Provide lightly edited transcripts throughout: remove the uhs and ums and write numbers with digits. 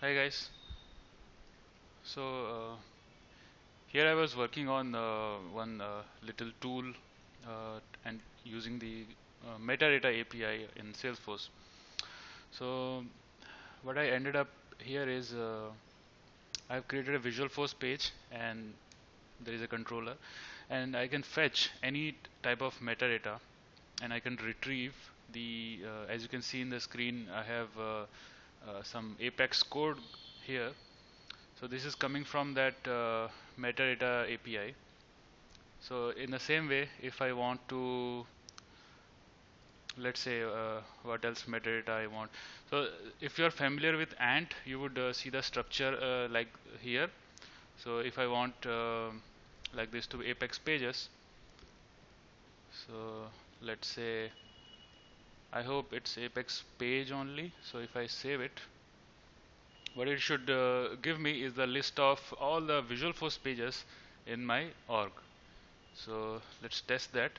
Hi guys. So here I was working on one little tool and using the Metadata API in Salesforce. So what I ended up here is I've created a Visual Force page and there is a controller and I can fetch any type of metadata and I can retrieve the as you can see in the screen I have some Apex code here. So this is coming from that metadata API. So in the same way, if I want to, let's say, what else metadata I want. So if you are familiar with Ant, you would see the structure like here. So if I want like this to Apex pages, so let's say, I hope it's Apex page only. So if I save it, what it should give me is the list of all the Visual Force pages in my org. So let's test that.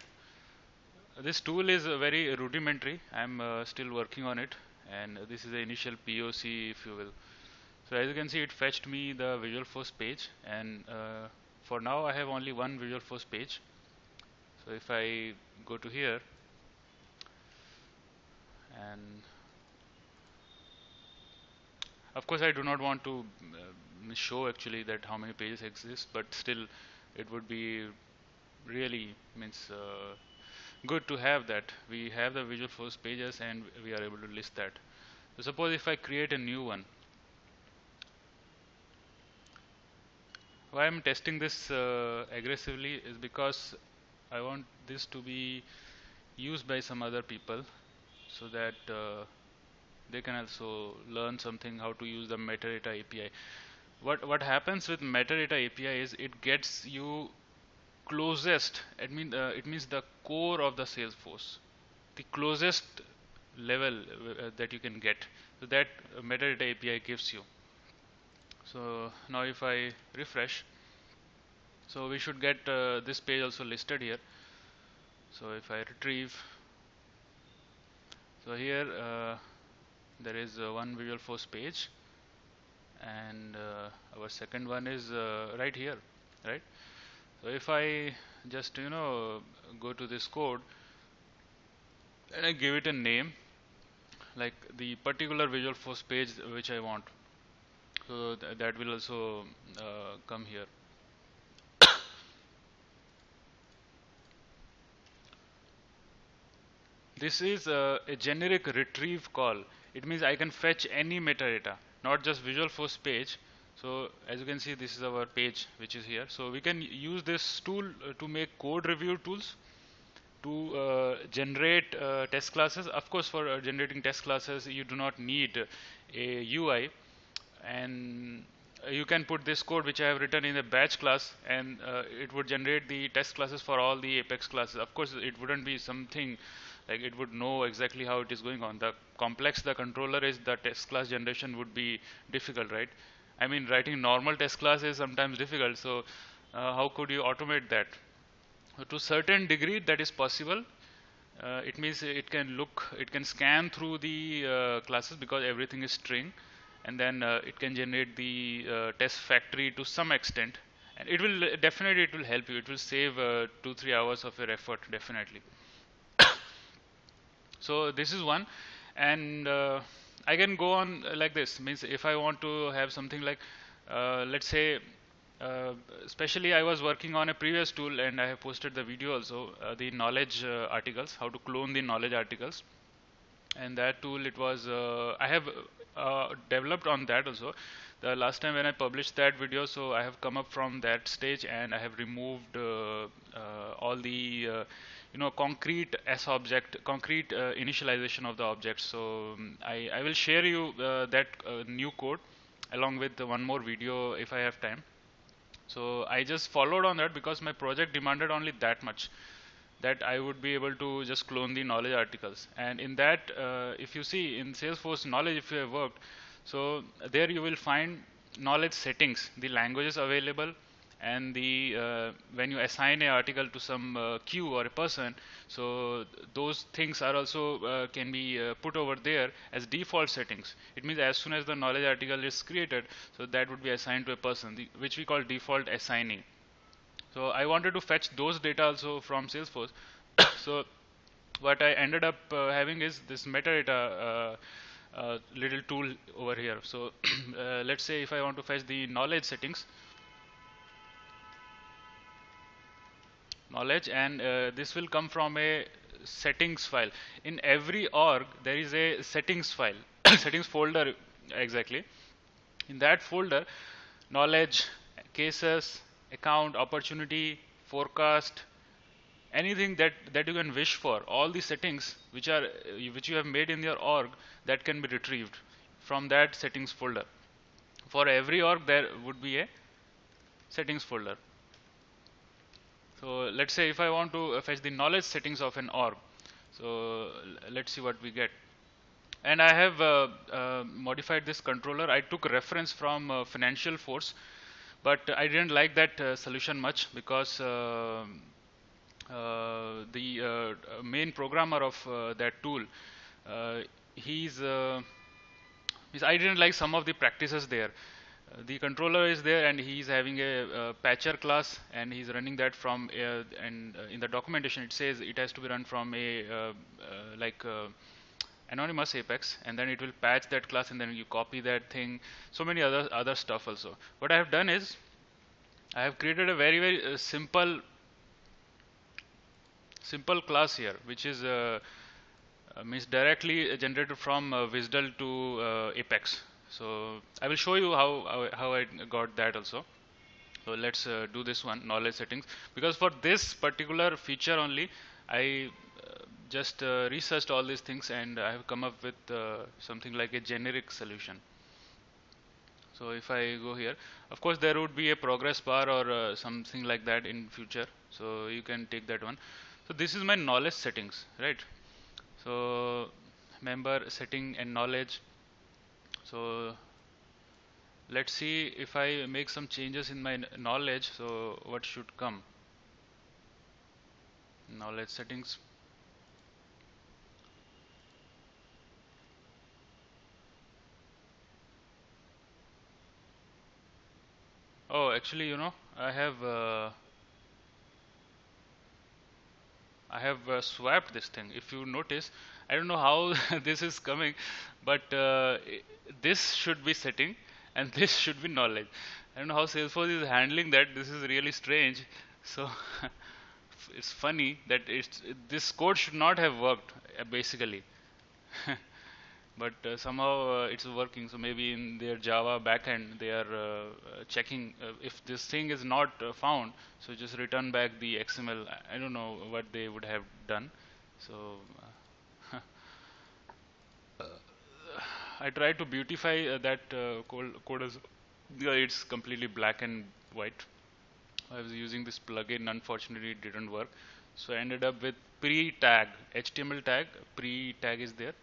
This tool is very rudimentary. I'm still working on it, and this is the initial POC, if you will. So as you can see, it fetched me the Visual Force page, and for now I have only one Visual Force page. So if I go to here, and of course I do not want to show actually that how many pages exist, but still it would be really means good to have that. We have the Visual Force pages and we are able to list that. So suppose if I create a new one. Why I'm testing this aggressively is because I want this to be used by some other people so that they can also learn something how to use the metadata API. What happens with metadata API is it gets you closest. It means the core of the Salesforce, the closest level that you can get. So that metadata API gives you. So now if I refresh, so we should get this page also listed here. So if I retrieve, so here there is one Visual Force page, and our second one is right here, right? So if I just go to this code and I give it a name, like the particular Visual Force page which I want, so that will also come here. This is a generic retrieve call. It means I can fetch any metadata, not just Visual Force page. So as you can see, this is our page which is here. So we can use this tool to make code review tools to generate test classes. Of course, for generating test classes, you do not need a UI, and you can put this code which I have written in a batch class, and it would generate the test classes for all the Apex classes. Of course, it wouldn't be something like it would know exactly how it is going on. The complex the controller is, the test class generation would be difficult, right? I mean, writing normal test class is sometimes difficult. So how could you automate that? To certain degree, that is possible. It means it can scan through the classes because everything is string, and then it can generate the test factory to some extent, and it will definitely it will help you. It will save 2-3 hours of your effort definitely. So this is one, and I can go on like this. Means if I want to have something like, let's say, especially I was working on a previous tool, and I have posted the video also, the knowledge articles, how to clone the knowledge articles, and that tool it was I have developed on that also. The last time when I published that video, so I have come up from that stage and I have removed all the concrete S object, concrete initialization of the objects. So I will share you that new code along with one more video if I have time. So I just followed on that because my project demanded only that much, that I would be able to just clone the knowledge articles. And in that, if you see in Salesforce knowledge, if you have worked, so there you will find knowledge settings, the languages available, and the when you assign an article to some queue or a person, so those things are also can be put over there as default settings. It means as soon as the knowledge article is created, so that would be assigned to a person, which we call default assigning. So I wanted to fetch those data also from Salesforce. So what I ended up having is this metadata little tool over here. So let's say if I want to fetch the knowledge settings, knowledge, and this will come from a settings file. In every org there is a settings file, settings folder exactly. In that folder, knowledge, cases, account, opportunity, forecast, anything that you can wish for, all the settings which you have made in your org, that can be retrieved from that settings folder. For every org there would be a settings folder. So let's say if I want to fetch the knowledge settings of an org, so let's see what we get. And I have modified this controller. I took reference from Financial Force, but I didn't like that solution much, because the main programmer of that tool, he's I didn't like some of the practices there. The controller is there, and he's having a patcher class, and he's running that from and in the documentation it says it has to be run from a like anonymous apex, and then it will patch that class, and then you copy that thing. So many other stuff also. What I have done is I have created a very simple class here, which is means directly generated from WSDL to Apex. So I will show you how I got that also. So let's do this one, knowledge settings, because for this particular feature only I just researched all these things, and I have come up with something like a generic solution. So if I go here, of course there would be a progress bar or something like that in future, so you can take that one. So this is my knowledge settings, right? So member setting and knowledge. So let's see if I make some changes in my knowledge, so what should come. Knowledge settings. Oh, actually, I have swapped this thing. If you notice, I don't know how this is coming, but this should be setting and this should be knowledge. I don't know how Salesforce is handling that. This is really strange. So it's funny that this code should not have worked basically. But somehow it's working. So maybe in their Java backend they are checking if this thing is not found, so just return back the XML. I don't know what they would have done. So I tried to beautify that code as it's completely black and white. I was using this plugin, unfortunately it didn't work. So I ended up with pre-tag, HTML tag, pre-tag is there.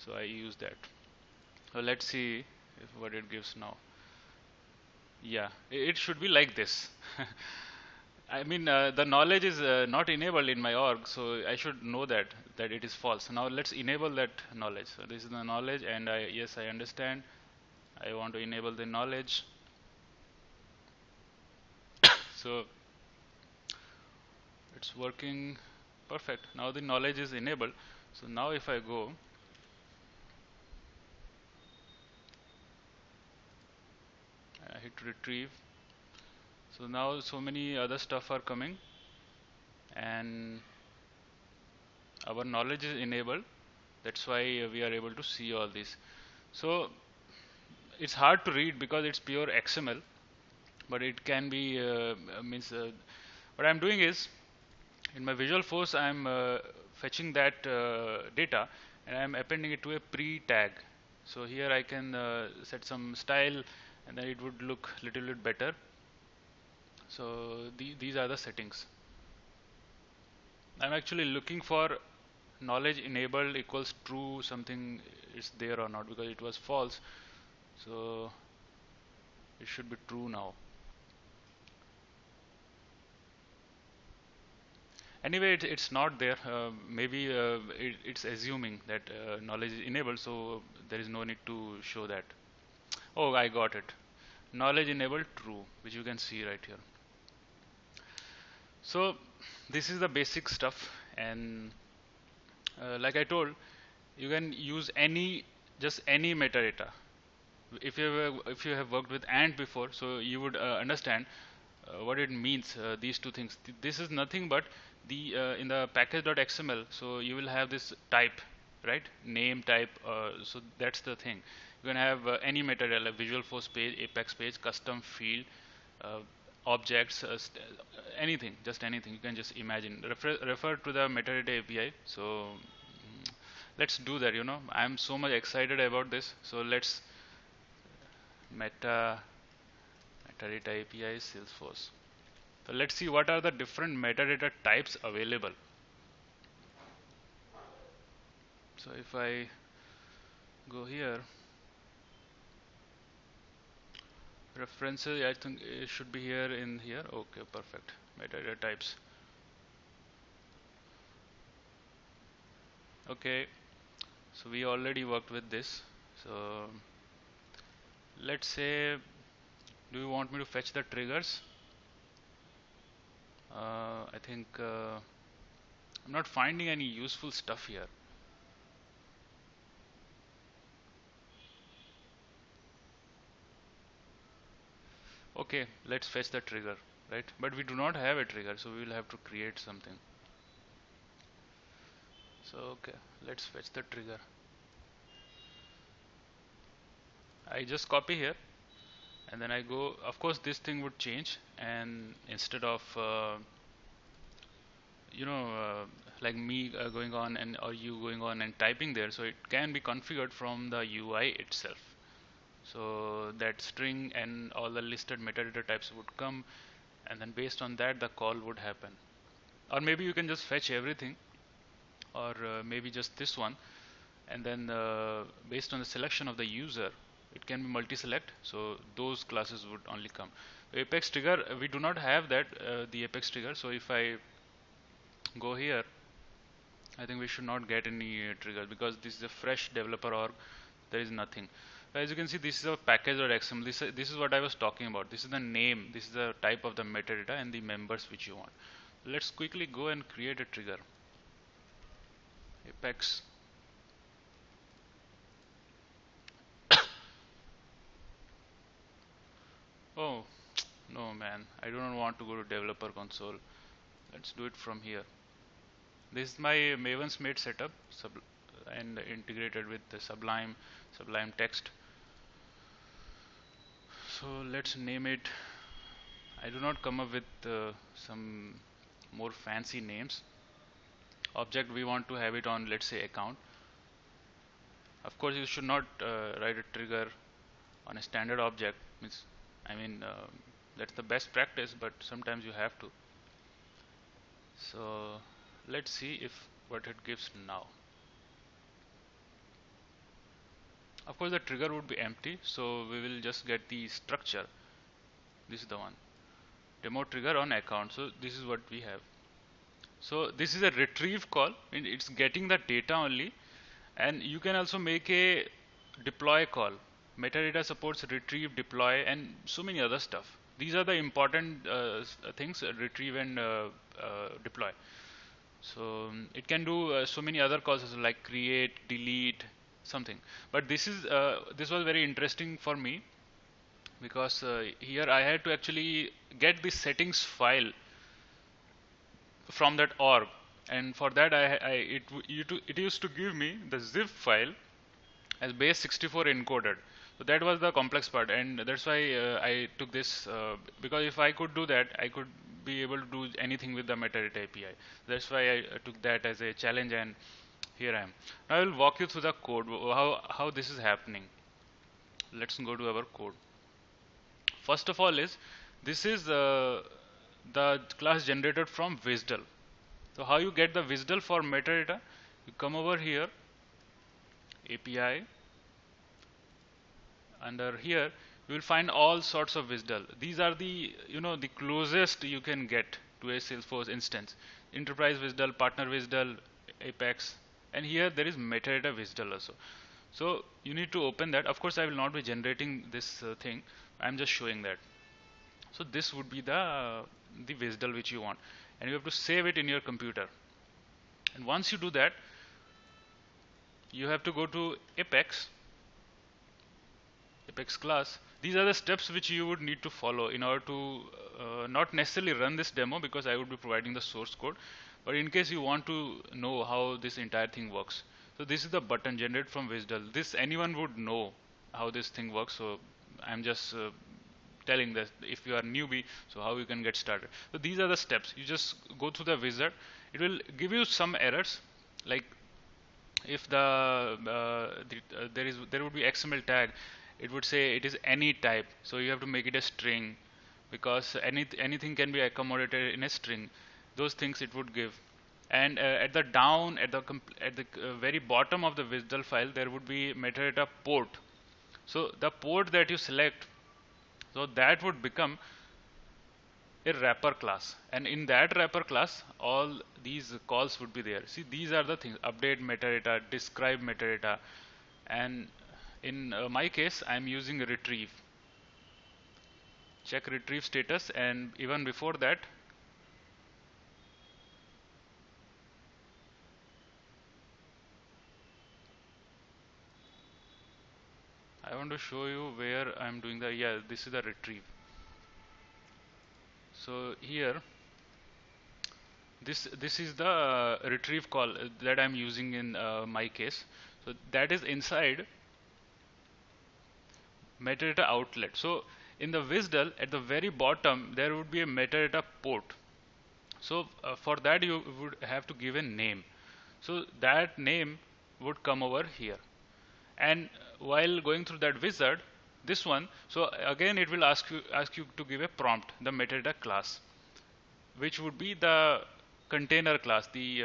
So I use that. So let's see if what it gives now. Yeah, it should be like this. I mean, the knowledge is not enabled in my org, so I should know that it is false. Now let's enable that knowledge. So this is the knowledge, and yes, I understand. I want to enable the knowledge. So it's working perfect. Now the knowledge is enabled. So now if I go, I hit retrieve. So now so many other stuff are coming, and our knowledge is enabled. That's why we are able to see all this. So it's hard to read because it's pure XML, but it can be means what I'm doing is in my Visual Force I'm fetching that data, and I'm appending it to a pre-tag. So here I can set some style, and then it would look little bit better. So these are the settings. I'm actually looking for knowledge enabled equals true, something is there or not, because it was false. So it should be true now. Anyway, it's not there. Maybe it's assuming that knowledge is enabled, so there is no need to show that. Oh, I got it. Knowledge enabled true, which you can see right here. So this is the basic stuff, and like I told, you can use just any metadata. If you have worked with AND before, so you would understand what it means. These two things. This is nothing but the in the package.xml. So you will have this type, right? Name type. So that's the thing. You can have any metadata, like Visual Force page, Apex page, custom field, uh, objects, anything, just anything. You can just imagine. Refer to the metadata API. So let's do that. I'm so much excited about this. So let's meta metadata API Salesforce. So let's see what are the different metadata types available. So if I go here, references, I think it should be here in here. Okay, perfect. Metadata types. Okay, so we already worked with this. So let's say, do you want me to fetch the triggers? I think I'm not finding any useful stuff here. Okay, let's fetch the trigger, right? But we do not have a trigger, so we will have to create something. So okay, let's fetch the trigger. I just copy here, and then I go. Of course, this thing would change, and instead of like me going on and or you going on and typing there, so it can be configured from the UI itself. So that string and all the listed metadata types would come, and then based on that the call would happen. Or maybe you can just fetch everything, or maybe just this one, and then based on the selection of the user, it can be multi-select, so those classes would only come. Apex trigger, we do not have that, the Apex trigger. So if I go here, I think we should not get any trigger, because this is a fresh developer org. There is nothing. As you can see, this is a package.xml. This is what I was talking about. This is the name, this is the type of the metadata and the members which you want. Let's quickly go and create a trigger. Apex. Oh no, man, I do not want to go to developer console. Let's do it from here. This is my Maven's made setup, and integrated with the Sublime text. So let's name it. I do not come up with some more fancy names. Object, we want to have it on, let's say, account. Of course, you should not write a trigger on a standard object. I mean, that's the best practice, but sometimes you have to. So let's see if what it gives now. Of course, the trigger would be empty, so we will just get the structure. This is the one, demo trigger on account. So this is what we have. So this is a retrieve call, and it's getting the data only, and you can also make a deploy call. Metadata supports retrieve, deploy, and so many other stuff. These are the important things: retrieve and deploy. So it can do so many other calls like create, delete, something. But this was very interesting for me, because here I had to actually get the settings file from that org, and for that it used to give me the zip file as base 64 encoded. So that was the complex part, and that's why I took this, because if I could do that, I could be able to do anything with the metadata API. That's why I took that as a challenge, and here I am. Now I will walk you through the code, how this is happening. Let's go to our code. First of all is, this is the class generated from WSDL. So how you get the WSDL for metadata? You come over here, API. Under here you will find all sorts of WSDL. These are the the closest you can get to a Salesforce instance. enterprise WSDL, partner WSDL, Apex, and here there is metadata WSDL also. So you need to open that. Of course, I will not be generating this thing. I'm just showing that. So this would be the WSDL which you want, and you have to save it in your computer. And once you do that, you have to go to Apex class. These are the steps which you would need to follow in order to not necessarily run this demo, because I would be providing the source code, but in case you want to know how this entire thing works. So this is the button generate from WSDL. This anyone would know how this thing works, so I'm just telling that if you are newbie, so how you can get started. So these are the steps. You just go through the wizard. It will give you some errors, like if there would be XML tag, it would say it is any type, so you have to make it a string, because anything can be accommodated in a string. Those things it would give. And at the very bottom of the WSDL file, there would be metadata port. So the port that you select, so that would become a wrapper class, and in that wrapper class all these calls would be there. See, these are the things: update metadata, describe metadata, and in my case I'm using retrieve. Check retrieve status, and even before that, I want to show you where I'm doing the, yeah, this is the retrieve. So here this is the retrieve call that I'm using in my case. So that is inside metadata outlet. So in the WSDL at the very bottom there would be a metadata port. So for that you would have to give a name. So that name would come over here. And while going through that wizard, this one, so again it will ask you to give a prompt, the metadata class, which would be the container class, the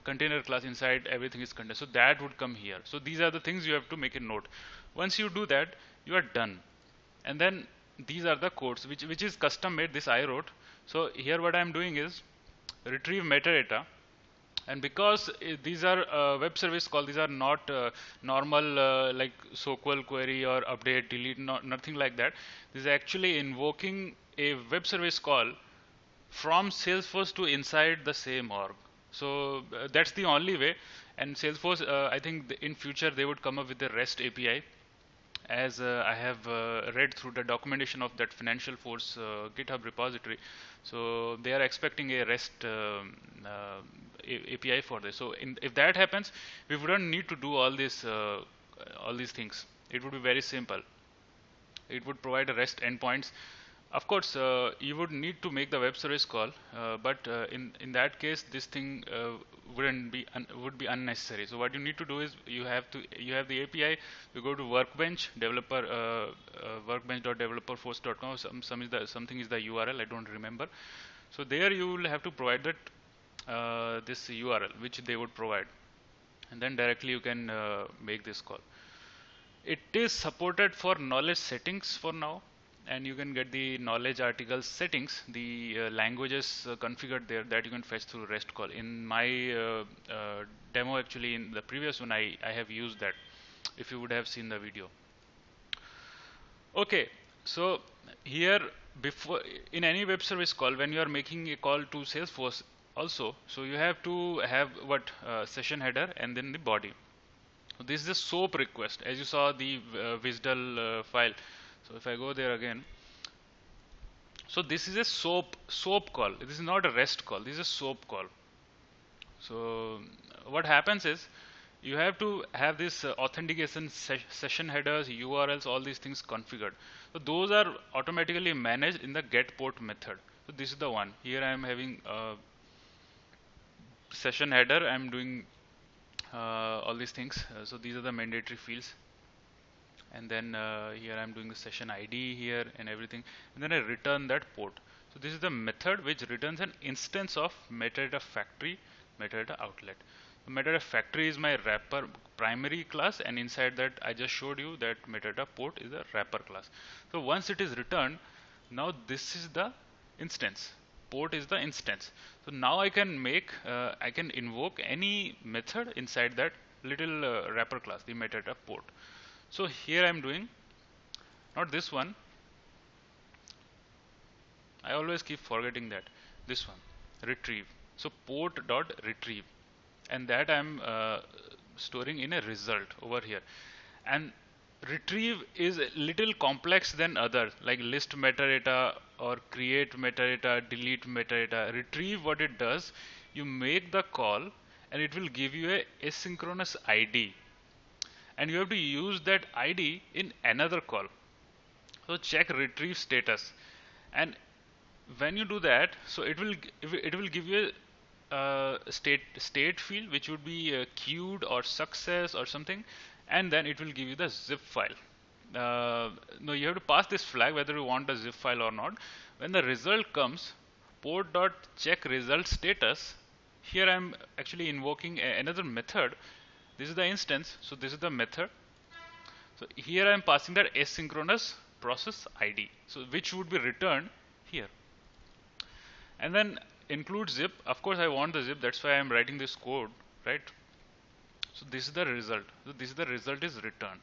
container class inside everything is contained. So that would come here. So these are the things you have to make a note. Once you do that, you are done. And then these are the codes which is custom made. This I wrote. So here what I am doing is retrieve metadata, and because these are web service call, these are not normal like SQL query or update delete, nothing like that. This is actually invoking a web service call from Salesforce to inside the same org. So that's the only way. And Salesforce, I think in future they would come up with the REST API, as I have read through the documentation of that Financial Force GitHub repository. So they are expecting a REST API for this. So if that happens, we wouldn't need to do all these things. It would be very simple. It would provide a REST endpoints. Of course, you would need to make the web service call, but in that case, this thing would be unnecessary. So what you need to do is you have the API. You go to Workbench developer workbench.developerforce.com. Something is the URL. I don't remember. So there you will have to provide that this URL which they would provide, and then directly you can make this call. It is supported for knowledge settings for now, and you can get the knowledge articles settings, the languages configured there that you can fetch through REST call. In my demo, actually in the previous one, I have used that, if you would have seen the video. Okay, so here before in any web service call, when you are making a call to Salesforce also, so you have to have what session header and then the body. So this is a SOAP request, as you saw the WSDL file. So if I go there again, so this is a SOAP call. This is not a REST call. This is a SOAP call. So what happens is you have to have this authentication session headers, URLs, all these things configured. So those are automatically managed in the get port method. So this is the one. Here I am having session header. I am doing all these things. So these are the mandatory fields, and then here I'm doing the session ID here and everything, and then I return that port. So this is the method which returns an instance of metadata factory, metadata outlet. The metadata factory is my wrapper primary class, and inside that I just showed you that metadata port is a wrapper class. So once it is returned, now this is the instance port is the instance. So now I can invoke any method inside that little wrapper class, the metadata port. So here I'm doing not this one. I always keep forgetting that. This one, retrieve. So port dot retrieve, and that I'm storing in a result over here. And retrieve is a little complex than other, like list metadata or create metadata, delete metadata. Retrieve, what it does, you make the call and it will give you a asynchronous ID, and you have to use that ID in another call. So check retrieve status, and when you do that, so it will give you a state field which would be queued or success or something, and then it will give you the zip file. No, you have to pass this flag whether you want a zip file or not. When the result comes, port dot check result status. Here I am actually invoking another method. This is the instance, so this is the method. So here I am passing that asynchronous process ID, so which would be returned here. And then include zip. Of course I want the zip, that's why I am writing this code, right? So this is the result. So this is the result is returned,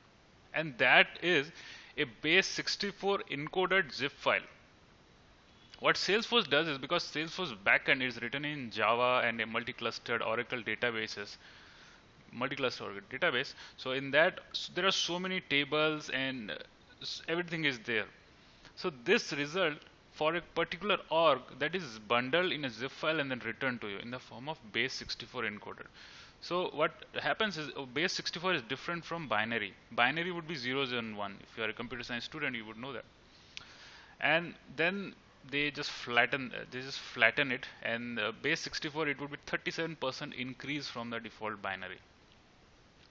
and that is a base 64 encoded zip file. What Salesforce does is, because Salesforce backend is written in Java and a multi-clustered Oracle databases, multi-clustered database, so in that there are so many tables and everything is there. So this result for a particular org, that is bundled in a zip file and then returned to you in the form of base 64 encoded. So what happens is, base 64 is different from binary. Binary would be zeros and one. If you are a computer science student, you would know that. And then they just flatten it, and base 64, it would be 37% increase from the default binary.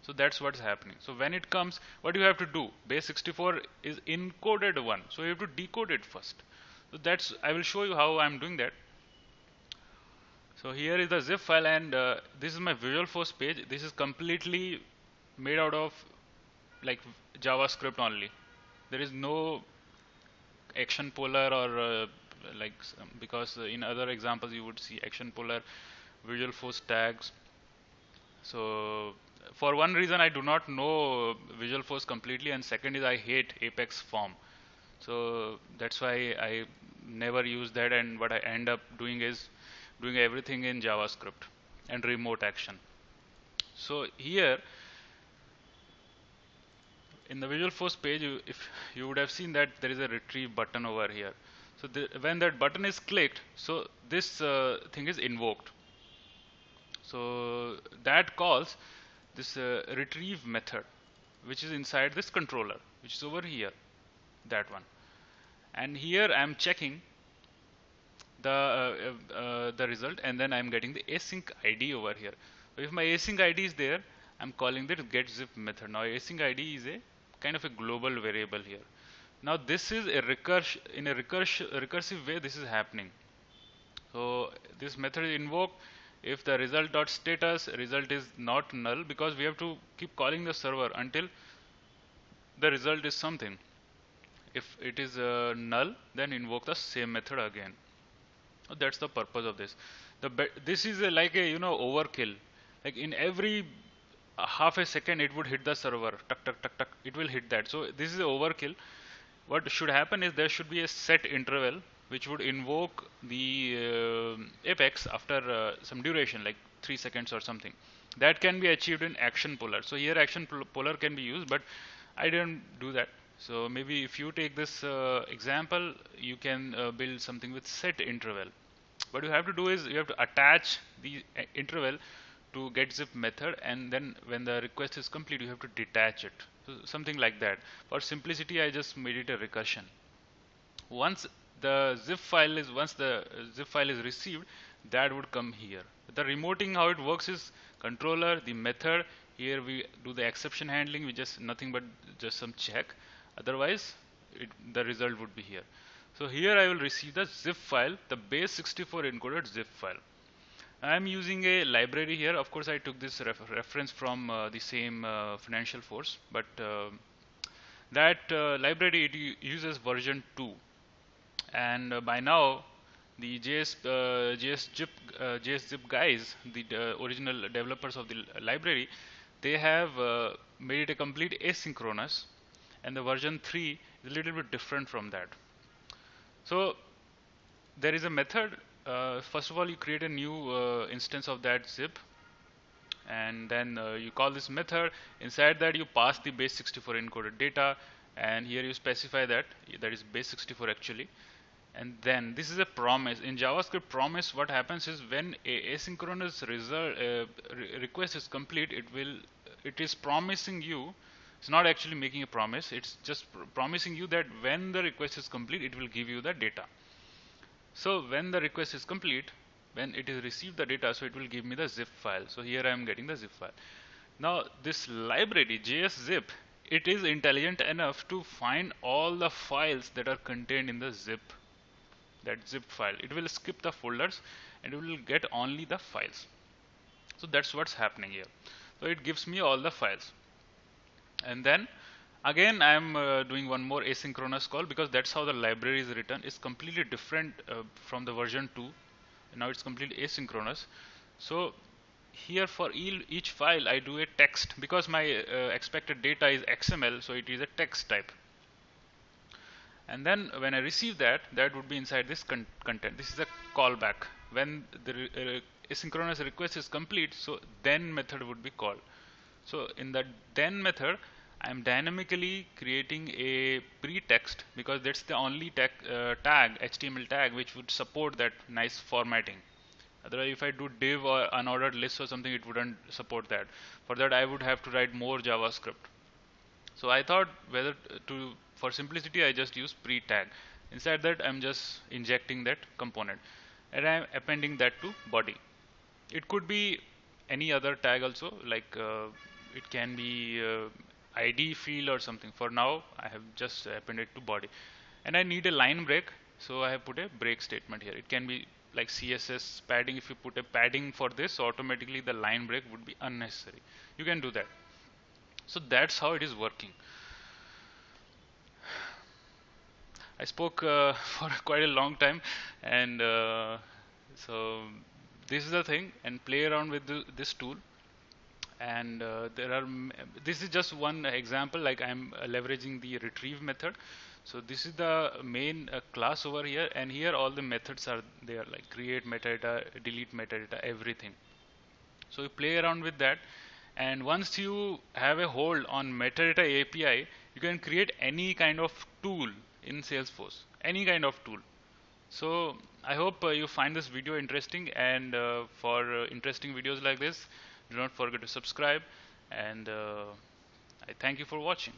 So that's what's happening. So when it comes, what you have to do, base 64 is encoded one, so you have to decode it first. So that's, I will show you how I'm doing that. So here is the zip file, and this is my Visualforce page. This is completely made out of like JavaScript only. There is no action polar or because in other examples you would see action polar, Visualforce tags. So for one reason, I do not know Visualforce completely, and second is I hate Apex form. So that's why I never use that, and what I end up doing is doing everything in JavaScript and remote action. So here in the Visualforce page, if you would have seen that there is a retrieve button over here. So when that button is clicked, so this thing is invoked. So that calls this retrieve method, which is inside this controller, which is over here, that one. And here I am checking the result, and then I am getting the async ID over here. So if my async ID is there, I'm calling the getZip method. Now async ID is a kind of a global variable here. Now this is a recursive way this is happening. So this method is invoked if the result.status result is not null, because we have to keep calling the server until the result is something. If it is null, then invoke the same method again. So that's the purpose of this. This is like a overkill. Like in every half a second it would hit the server, tuck tuck tuck tuck, it will hit that. So this is a overkill. What should happen is there should be a set interval which would invoke the apex after some duration, like 3 seconds or something. That can be achieved in action polar. So here action polar can be used, but I didn't do that. So maybe if you take this example, you can build something with set interval. What you have to do is you have to attach the interval to getZip method, and then when the request is complete, you have to detach it. So something like that. For simplicity, I just made it a recursion. Once the zip file is received, that would come here. The remoting, how it works is controller, the method. Here we do the exception handling, which is nothing but just some check. Otherwise, the result would be here. So here I will receive the zip file, the base 64 encoded zip file. I am using a library here. Of course, I took this reference from the same Financial Force, but that library, it uses version 2, and by now the JS zip guys, the original developers of the library, they have made it a complete asynchronous, and the version 3 is a little bit different from that. So there is a method. First of all, you create a new instance of that zip, and then you call this method. Inside that, you pass the base64 encoded data, and here you specify that is base64 actually. And then this is a promise. In JavaScript promise, what happens is when a asynchronous request is complete, it is promising you. It's not actually making a promise. It's just promising you that when the request is complete, it will give you the data. So when the request is complete, when it is received the data, so it will give me the zip file. So here I am getting the zip file. Now this library JSZip, it is intelligent enough to find all the files that are contained in the that zip file. It will skip the folders and it will get only the files. So that's what's happening here. So it gives me all the files, and then again I am doing one more asynchronous call, because that's how the library is written. It's completely different from the version 2. Now it's completely asynchronous. So here for each file I do a text, because my expected data is XML, so it is a text type. And then when I receive that would be inside this content. This is a callback. When the asynchronous request is complete, so then method would be called. So in the then method, I am dynamically creating a pretext, because that's the only tag, HTML tag, which would support that nice formatting. Otherwise, if I do div or unordered list or something, it wouldn't support that. For that, I would have to write more JavaScript. So I thought whether for simplicity, I just use pre-tag. Inside that, I'm just injecting that component, and I'm appending that to body. It could be any other tag also, like it can be ID field or something. For now, I have just appended to body, and I need a line break, so I have put a break statement here. It can be like CSS padding. If you put a padding for this, automatically the line break would be unnecessary. You can do that. So that's how it is working. I spoke for quite a long time, and so this is the thing, and play around with this tool. And this is just one example, like I'm leveraging the retrieve method. So this is the main class over here, and here all the methods are there, like create metadata, delete metadata, everything. So you play around with that, and once you have a hold on Metadata API, you can create any kind of tool in Salesforce, any kind of tool. So I hope you find this video interesting, and for interesting videos like this, do not forget to subscribe, and I thank you for watching.